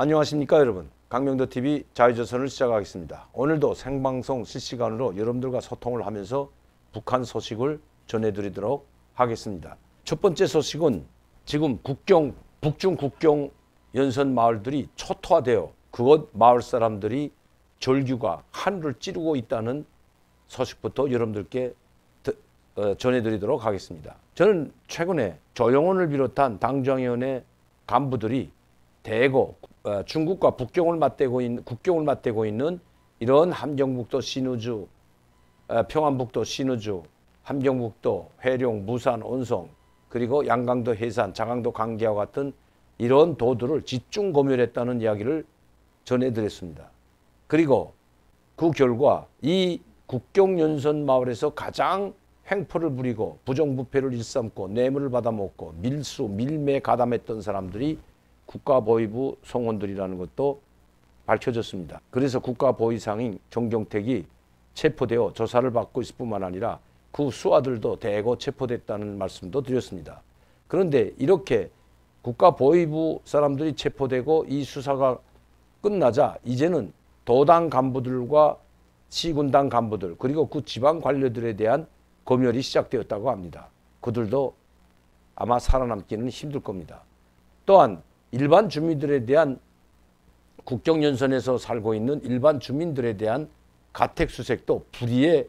안녕하십니까 여러분. 강명도TV 자유조선을 시작하겠습니다. 오늘도 생방송 실시간으로 여러분들과 소통을 하면서 북한 소식을 전해드리도록 하겠습니다. 첫 번째 소식은 지금 북중 국경 연선 마을들이 초토화되어 그곳 마을 사람들이 절규가 하늘을 찌르고 있다는 소식부터 여러분들께 전해드리도록 하겠습니다. 저는 최근에 조영원을 비롯한 당정위원회 간부들이 대거 중국과 국경을 맞대고 있는 이런 함경북도 신우주, 평안북도 신우주, 함경북도 회룡, 무산, 온송, 그리고 양강도 해산, 자강도 강계와 같은 이런 도들을 집중 검열했다는 이야기를 전해드렸습니다. 그리고 그 결과 이 국경연선 마을에서 가장 횡포를 부리고 부정부패를 일삼고 뇌물을 받아먹고 밀매 가담했던 사람들이 국가보위부 성원들이라는 것도 밝혀졌습니다. 그래서 국가보위상인 정경택이 체포되어 조사를 받고 있을 뿐만 아니라 그 수하들도 대거 체포됐다는 말씀도 드렸습니다. 그런데 이렇게 국가보위부 사람들이 체포되고 이 수사가 끝나자 이제는 도당 간부들과 시군당 간부들 그리고 그 지방 관료들에 대한 검열이 시작되었다고 합니다. 그들도 아마 살아남기는 힘들 겁니다. 또한 일반 주민들에 대한 국경연선에서 살고 있는 일반 주민들에 대한 가택수색도 불의의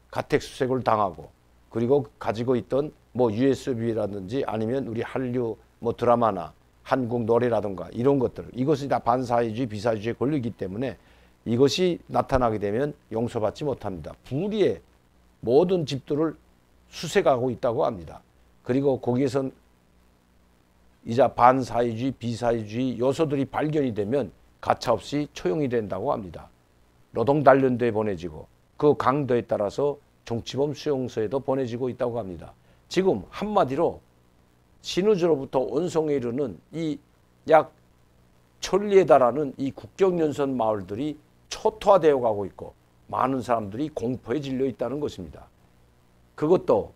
가택수색을 당하고 그리고 가지고 있던 USB라든지 아니면 우리 한류 드라마나 한국 노래라든가 이런 것들 이것이 다 반사회주의 비사회주의에 걸리기 때문에 이것이 나타나게 되면 용서받지 못합니다. 불의의 모든 집들을 수색하고 있다고 합니다. 그리고 거기에선 이제 반사회주의, 비사회주의 요소들이 발견이 되면 가차없이 처형이 된다고 합니다. 노동단련도에 보내지고 그 강도에 따라서 정치범 수용소에도 보내지고 있다고 합니다. 지금 한마디로 신우주로부터 온송에 이르는 이 약 1000리에 달하는 이 국경연선 마을들이 초토화되어 가고 있고 많은 사람들이 공포에 질려 있다는 것입니다. 그것도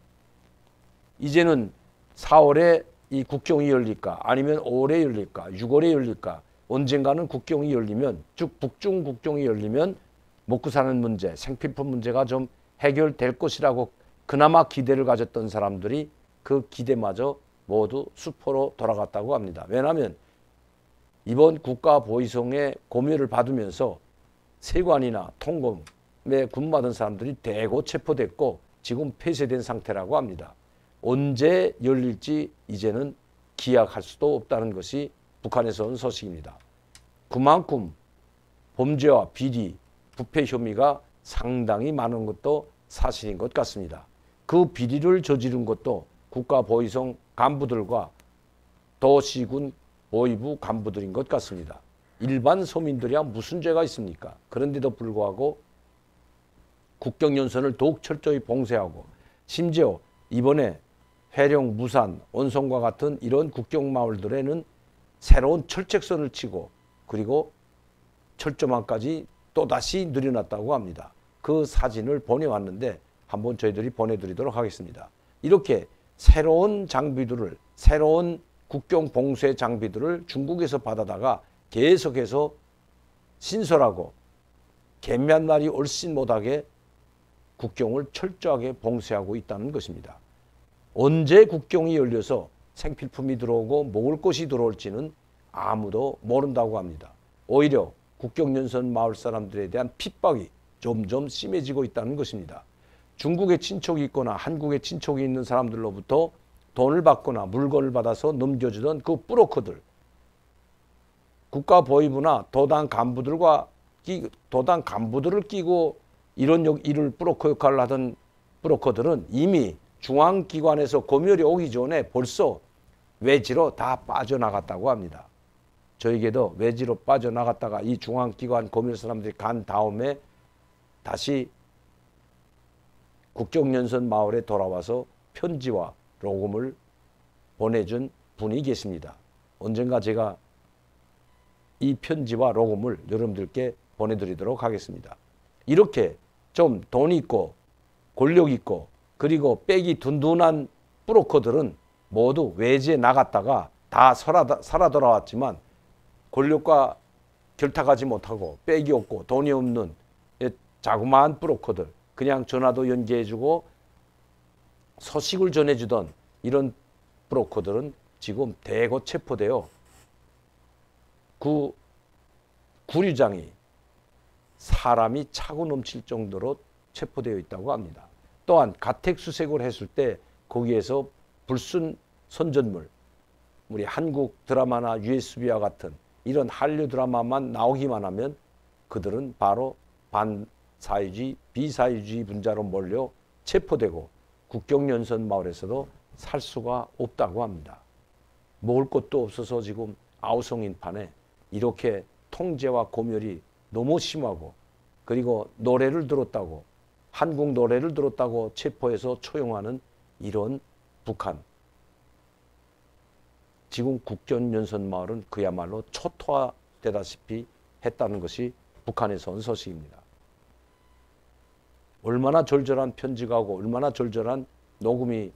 이제는 4월에 이 국경이 열릴까 아니면 5월에 열릴까 6월에 열릴까 언젠가는 국경이 열리면 즉 북중 국경이 열리면 먹고 사는 문제 생필품 문제가 좀 해결될 것이라고 그나마 기대를 가졌던 사람들이 그 기대마저 모두 수포로 돌아갔다고 합니다. 왜냐하면 이번 국가보위성의 고멸을 받으면서 세관이나 통검에 군받은 사람들이 대거 체포됐고 지금 폐쇄된 상태라고 합니다. 언제 열릴지 이제는 기약할 수도 없다는 것이 북한에서 온 소식입니다. 그만큼 범죄와 비리, 부패 혐의가 상당히 많은 것도 사실인 것 같습니다. 그 비리를 저지른 것도 국가보위성 간부들과 도시군 보위부 간부들인 것 같습니다. 일반 서민들이야 무슨 죄가 있습니까? 그런데도 불구하고 국경연선을 더욱 철저히 봉쇄하고 심지어 이번에 회룡, 무산, 온송과 같은 이런 국경마을들에는 새로운 철책선을 치고 그리고 철조망까지 또다시 늘여놨다고 합니다. 그 사진을 보내왔는데 한번 저희들이 보내드리도록 하겠습니다. 이렇게 새로운 장비들을 새로운 국경 봉쇄 장비들을 중국에서 받아다가 계속해서 신설하고 개미한 날이 얼씬 못하게 국경을 철저하게 봉쇄하고 있다는 것입니다. 언제 국경이 열려서 생필품이 들어오고 먹을 것이 들어올지는 아무도 모른다고 합니다. 오히려 국경연선 마을 사람들에 대한 핍박이 점점 심해지고 있다는 것입니다. 중국에 친척이 있거나 한국에 친척이 있는 사람들로부터 돈을 받거나 물건을 받아서 넘겨주던 그 브로커들, 국가보위부나 도당 간부들을 끼고 이런 일을 브로커 역할을 하던 브로커들은 이미 중앙기관에서 검열이 오기 전에 벌써 외지로 다 빠져나갔다고 합니다. 저에게도 외지로 빠져나갔다가 이 중앙기관 검열 사람들이 간 다음에 다시 국경연선 마을에 돌아와서 편지와 로금을 보내준 분이 계십니다. 언젠가 제가 이 편지와 로금을 여러분들께 보내드리도록 하겠습니다. 이렇게 좀 돈 있고 권력 있고 그리고 백이 둔둔한 브로커들은 모두 외지에 나갔다가 다 살아 돌아왔지만 권력과 결탁하지 못하고 빽이 없고 돈이 없는 자그마한 브로커들, 그냥 전화도 연계해주고 소식을 전해주던 이런 브로커들은 지금 대거 체포되어 그 구류장이 사람이 차고 넘칠 정도로 체포되어 있다고 합니다. 또한 가택수색을 했을 때 거기에서 불순 선전물, 우리 한국 드라마나 USB와 같은 이런 한류 드라마만 나오기만 하면 그들은 바로 반사회주의, 비사회주의 분자로 몰려 체포되고 국경연선 마을에서도 살 수가 없다고 합니다. 먹을 것도 없어서 지금 아우성인판에 이렇게 통제와 고멸이 너무 심하고, 그리고 노래를 들었다고, 한국 노래를 들었다고 체포해서 처형하는 이런 북한. 지금 국경연선 마을은 그야말로 초토화되다시피 했다는 것이 북한에서 온 소식입니다. 얼마나 절절한 편지가 오고 얼마나 절절한 녹음을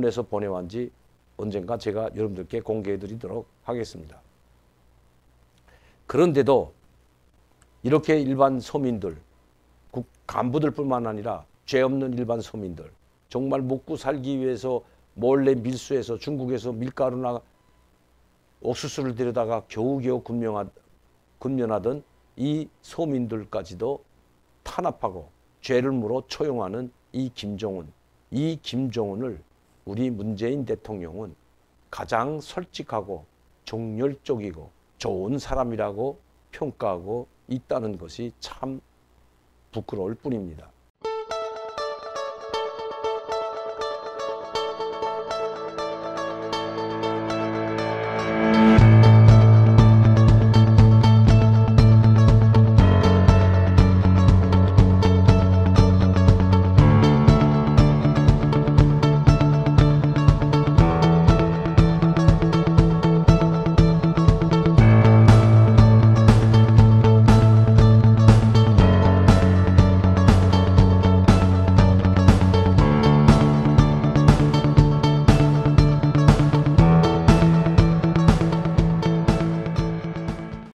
해서 보내왔는지 언젠가 제가 여러분들께 공개해 드리도록 하겠습니다. 그런데도 이렇게 일반 서민들, 국 간부들뿐만 아니라 죄 없는 일반 서민들, 정말 먹고 살기 위해서 몰래 밀수해서 중국에서 밀가루나 옥수수를 데려다가 겨우겨우 군면하던 이 서민들까지도 탄압하고 죄를 물어 처형하는 이 김정은을 우리 문재인 대통령은 가장 솔직하고 정열적이고 좋은 사람이라고 평가하고 있다는 것이 참 부끄러울 뿐입니다.